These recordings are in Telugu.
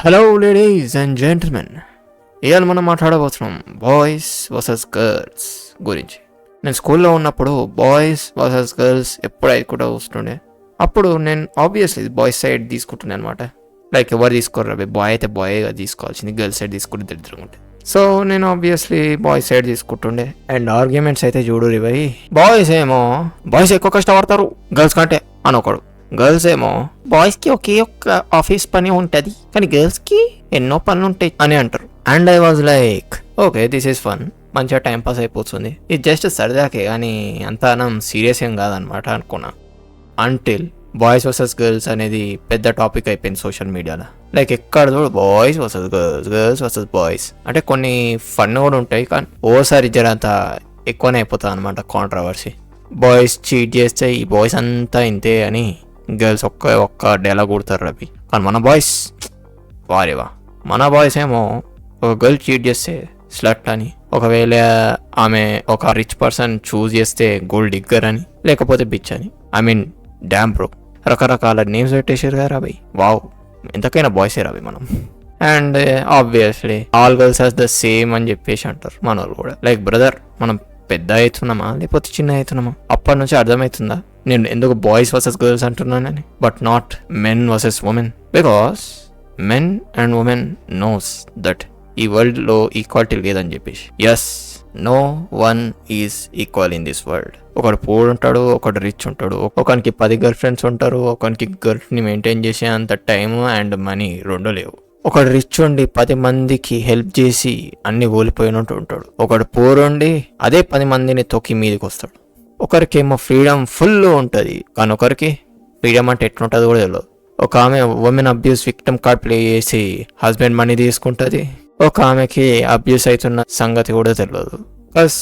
హలో లేడీస్ అండ్ జెంటిల్మెన్, ఇవాళ మనం మాట్లాడబోతున్నాం బాయ్స్ వర్సెస్ గర్ల్స్ గురించి. నేను స్కూల్లో ఉన్నప్పుడు బాయ్స్ వర్సెస్ గర్ల్స్ ఎప్పుడైతే కూడా వస్తుండే, అప్పుడు నేను ఆబ్వియస్లీ బాయ్స్ సైడ్ తీసుకుంటుండే అనమాట. లైక్ ఎవరు తీసుకోరు, బాయ్ అయితే బాయ్గా తీసుకోవాల్సింది, గర్ల్స్ సైడ్ తీసుకుంటే తిరుగుతుంటే. సో నేను ఆబ్వియస్లీ బాయ్స్ సైడ్ తీసుకుంటుండే. అండ్ ఆర్గ్యుమెంట్స్ అయితే చూడు రివై, బాయ్స్ ఎక్కువ కష్టపడతారు గర్ల్స్ కంటే అని ఒకడు, గర్ల్స్ ఏమో బాయ్స్కి ఒకే ఒక్క ఆఫీస్ పని ఉంటుంది కానీ గర్ల్స్కి ఎన్నో పనులు ఉంటాయి అని అంటారు. And I was like, okay this is fun, మంచిగా టైంపాస్ అయిపోతుంది, ఇది జస్ట్ సరదాకే కానీ అంత సీరియస్ ఏం కాదనమాట అనుకున్నా. అంటిల్ బాయ్స్ వర్సెస్ గర్ల్స్ అనేది పెద్ద టాపిక్ అయిపోయింది సోషల్ మీడియాలో. లైక్ ఎక్కడ చూడు boys versus girls, girls versus boys. అంటే కొన్ని ఫన్ కూడా ఉంటాయి కానీ ఓసారి జరంతా ఎక్కువనే అయిపోతుంది అనమాట కాంట్రవర్సీ. బాయ్స్ చీట్ చేస్తే ఈ బాయ్స్ అంతా ఇంతే అని గర్ల్స్ ఒక్క డైలాగ్ కొడతారు రవి. కానీ మన బాయ్స్ ఏమో ఒక గర్ల్ చీట్ చేస్తే స్లట్ అని, ఒకవేళ ఆమె ఒక రిచ్ పర్సన్ చూస్ చేస్తే గోల్డ్ డిగ్గర్ అని, లేకపోతే బిచ్ అని. ఐ మీన్ డ్యామ్ బ్రో, రకరకాల నేమ్స్ పెట్టేసారు కదా రవి. వావ్, ఎంతకైనా బాయ్సే రవి మనం. And obviously all girls are the same అని చెప్పేసి అంటారు మన వాళ్ళు కూడా. లైక్ బ్రదర్, మనం పెద్ద అవుతున్నామా లేకపోతే చిన్న అవుతున్నామా? అప్పటి నుంచి అర్థమవుతుందా నేను ఎందుకు బాయ్స్ వర్సెస్ గర్ల్స్ అంటున్నానని, but not men versus women. Because men and women knows that ఈ వరల్డ్ లో ఈక్వాలిటీ లేదని చెప్పేసి. Yes, no one is equal in this world. ఒకడు పూర్ ఉంటాడు, ఒకడు రిచ్ ఉంటాడు, ఒకనికి 10 గర్ల్ ఫ్రెండ్స్ ఉంటారు, ఒకనికి గర్ల్ ని మెయింటైన్ చేసే అంత టైం అండ్ మనీ రెండు లేవు. ఒకడు రిచ్ ఉండి 10 మందికి హెల్ప్ చేసి అన్ని కోల్పోయినట్టు ఉంటాడు, ఒకడు పూర్ ఉండి అదే 10 మందిని తొక్కి మీదకి వస్తాడు. ఒకరికేమో ఫ్రీడమ్ ఫుల్ ఉంటుంది కానీ ఒకరికి ఫ్రీడమ్ అంటే ఎట్లుంటుంది కూడా తెలియదు. ఒక ఆమె women abuse victim card play చేసి హస్బెండ్ మనీ తీసుకుంటుంది, ఒక ఆమెకి అబ్యూస్ అవుతున్న సంగతి కూడా తెలియదు, bus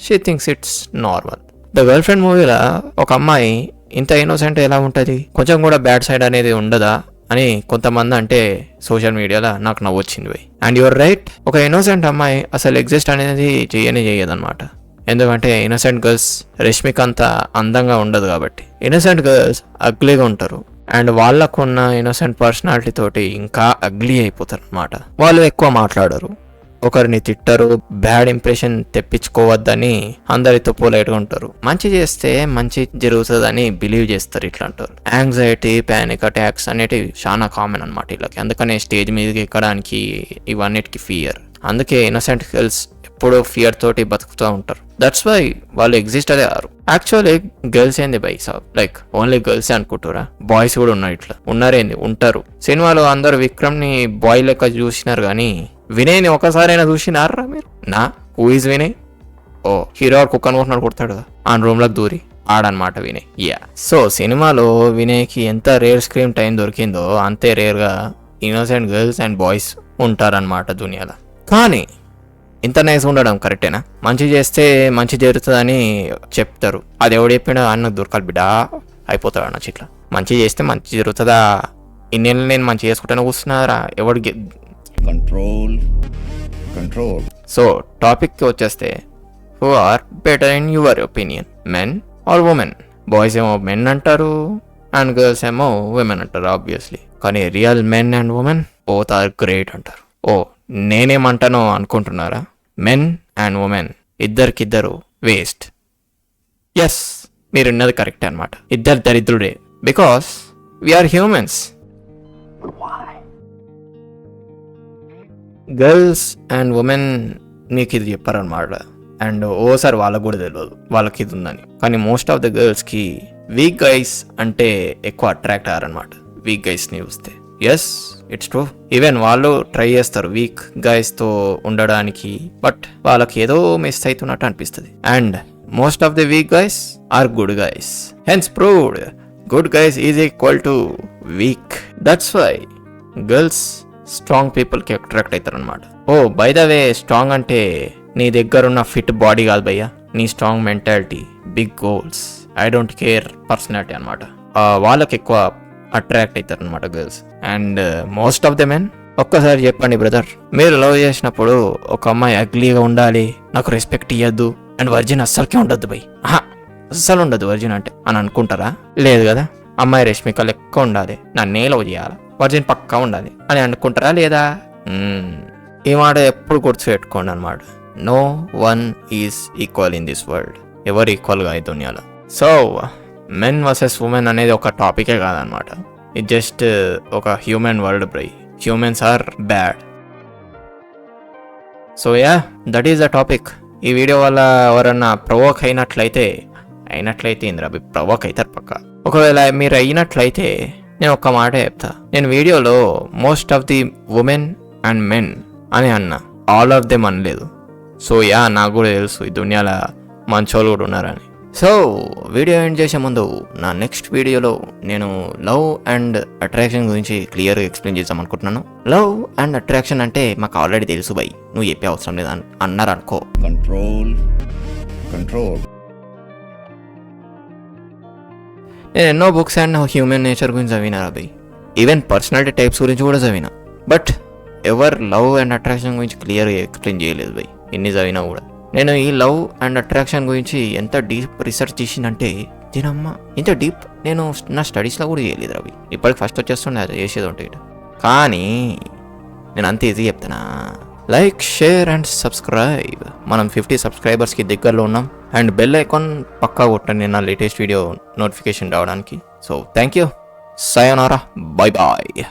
she thinks it's normal. The girl friend మూవీలో ఒక అమ్మాయి ఇంత ఇన్నోసెంట్ ఎలా ఉంటుంది, కొంచెం కూడా బ్యాడ్ సైడ్ అనేది ఉండదా అని కొంతమంది అంటే సోషల్ మీడియాలో నాకు నవ్వొచ్చింది పోయి. అండ్ యువర్ రైట్, ఒక ఇన్నోసెంట్ అమ్మాయి అసలు ఎగ్జిస్ట్ అనేది చేయదన్నమాట. ఎందుకంటే ఇన్నోసెంట్ గర్ల్స్ రష్మిక అంత అందంగా ఉండదు కాబట్టి. ఇన్నోసెంట్ గర్ల్స్ అగ్లీగా ఉంటారు అండ్ వాళ్ళకున్న ఇన్నోసెంట్ పర్సనాలిటీ తోటి ఇంకా అగ్లీ అయిపోతారు అనమాట. వాళ్ళు ఎక్కువ మాట్లాడరు, ఒకరిని తిట్టరు, బ్యాడ్ ఇంప్రెషన్ తెప్పించుకోవద్దని అందరితో పొలైట్గా ఉంటారు, మంచి చేస్తే మంచి జరుగుతుందని బిలీవ్ చేస్తారు. ఇట్లా అంటారు. యాంగ్జైటీ, పానిక్ అటాక్స్ అనేటివి చాలా కామన్ అనమాట వీళ్ళకి. అందుకనే స్టేజ్ మీదకి ఎక్కడానికి ఇవన్నిటికి ఫియర్. అందుకే ఇన్నోసెంట్ గర్ల్స్ ఎప్పుడూ ఫియర్ తోటి బతుకుతూ ఉంటారు. దట్స్ వై వాళ్ళు ఎగ్జిస్ట్ అదే ఆరు. యాక్చువల్లీ గర్ల్స్ ఏంది by Saab, like only girls అనుకుంటారా? బాయ్స్ కూడా ఉన్నారు, ఇట్లా ఉన్నారేంది, ఉంటారు. సినిమాలో అందరు విక్రమ్ ని బాయ్ లెక్క చూసినారు కానీ వినయ్ని ఒకసారైనా చూసినారా మీరు? నా హూ ఈజ్ వినయ్? ఓ హీరో కుక్క అనుకుంటున్నాడు, కొడతాడు కదా ఆ రూమ్ లకు దూరి ఆడనమాట వినయ్. యా, సో సినిమాలో వినయ్కి ఎంత రేర్ స్క్రీన్ టైం దొరికిందో అంతే రేర్ గా ఇన్నోసెంట్ గర్ల్స్ అండ్ బాయ్స్ ఉంటారనమాట దునియాలో. కానీ ఇంత నైస్ ఉండడం కరెక్టేనా? మంచి చేస్తే మంచి జరుగుతుందని చెప్తారు, అది ఎవడు చెప్పినా అన్నకు దొరకాలి బిడ్డా, అయిపోతాడు అన్న ఇట్లా. మంచి చేస్తే మంచి జరుగుతుందా? ఇన్నేళ్ళు నేను మంచి చేసుకుంటాను కూర్చున్నారా? ఎవడికి కంట్రోల్. సో టాపిక్కి వచ్చేస్తే, who are better in your opinion, men or women? Boys ఏమో మెన్ అంటారు అండ్ గర్ల్స్ ఏమో ఉమెన్ అంటారు ఆబ్వియస్లీ. కానీ real men and women both are great అంటారు. ఓ నేనేమంటానో అనుకుంటున్నారా? మెన్ అండ్ ఉమెన్ ఇద్దరికిద్దరు వేస్ట్. ఎస్, మీరున్నది కరెక్ట్ అనమాట, ఇద్దరు దరిద్రుడే. Because we are humans. Girls and women మీకు ఇది చెప్పారనమాట. అండ్ ఓసారి వాళ్ళకు కూడా తెలియదు వాళ్ళకి ఇది ఉందని. కానీ మోస్ట్ ఆఫ్ ద గర్ల్స్కి వీక్ గైస్ అంటే ఎక్కువ అట్రాక్ట్ అయ్యారనమాట, వీక్ గైస్ని చూస్తే. Yes, it's true. ఈవెన్ వాళ్ళు ట్రై చేస్తారు వీక్ గైస్ తో ఉండడానికి, బట్ వాళ్ళకి ఏదో మిస్ అవుతున్నట్టు అనిపిస్తుంది. And most of the weak guys are good guys. Hence proved good guys is equal to weak. That's why girls strong people కి అట్రాక్ట్ అవుతారు అనమాట. Oh by the way, strong అంటే నీ దగ్గర ఉన్న ఫిట్ బాడీ కాదు భయ్యా, నీ strong mentality, big goals, I don't care personality అనమాట. వాళ్ళకి ఎక్కువ అట్రాక్ట్ అవుతారు అనమాట girls. And most of the men, ఒక్కసారి చెప్పండి బ్రదర్, మీరు లవ్ చేసినప్పుడు ఒక అమ్మాయి అగ్లీగా ఉండాలి, నాకు రెస్పెక్ట్ ఇవ్వద్దు అండ్ వర్జిన్ అస్సలకే ఉండద్దు బై, అస్సలు ఉండదు వర్జిన్ అంటే అని అనుకుంటారా? లేదు కదా. అమ్మాయి రష్మిక లెక్క ఉండాలి, నన్నే లవ్ చేయాలి, వర్జిన్ పక్కా ఉండాలి అని అనుకుంటారా లేదా? ఈ మాట ఎప్పుడు గుర్తుపెట్టుకోండి అనమాట. No one is equal in this world. ఎవరు ఈక్వల్గా ఈ దునియాలో. సో మెన్ వర్సెస్ ఉమెన్ అనేది ఒక టాపికే కాదనమాట. ఇది జస్ట్ ఒక హ్యూమన్ వరల్డ్ బ్రై. Humans are bad. So yeah, that is the topic. ఈ వీడియో వల్ల ఎవరన్నా ప్రవోక్ అయినట్లయితే ఇంద్ర ప్రవోక్ అవుతారు పక్క. ఒకవేళ మీరు అయినట్లయితే నేను ఒక్క మాట చెప్తా. నేను వీడియోలో most of the women and men అని అన్నా, ఆల్ ఆఫ్ దెమ్ అనలేదు. సో యా, నాకు కూడా తెలుసు ఈ దునియాలో మంచోళ్ళు కూడా ఉన్నారని. సో వీడియో ఎండ్ చేసే ముందు నా నెక్స్ట్ వీడియోలో నేను లవ్ అండ్ అట్రాక్షన్ గురించి క్లియర్గా ఎక్స్ప్లెయిన్ చేద్దాం అనుకుంటున్నాను. లవ్ అండ్ అట్రాక్షన్ అంటే మాకు ఆల్రెడీ తెలుసు బై, నువ్వు చెప్పే అవసరం లేదు అన్నారు అనుకో. కంట్రోల్. నేను ఎన్నో బుక్స్ అండ్ హ్యూమన్ నేచర్ గురించి చదివినా బై, ఈవెన్ పర్సనాలిటీ టైప్స్ గురించి కూడా చదివినా. బట్ ఎవరు లవ్ అండ్ అట్రాక్షన్ గురించి క్లియర్గా ఎక్స్ప్లెయిన్ చేయలేదు బై, ఎన్ని చదివినా కూడా. నేను ఈ లవ్ అండ్ అట్రాక్షన్ గురించి ఎంత డీప్ రీసెర్చ్ చేసిందంటే దీనమ్మ, ఇంత డీప్ నేను నా స్టడీస్లో కూడా చేయలేదు రవి. ఇప్పటికి ఫస్ట్ వచ్చేస్తుండే అది చేసేది ఉంటే. కానీ నేను అంత ఈజీ చెప్తానా? Like, share and subscribe. మనం 50 సబ్స్క్రైబర్స్కి దగ్గరలో ఉన్నాం. అండ్ బెల్ ఐకాన్ పక్కా కొట్టండి నా లేటెస్ట్ వీడియో నోటిఫికేషన్ రావడానికి. So thank you, sayonara, bye bye.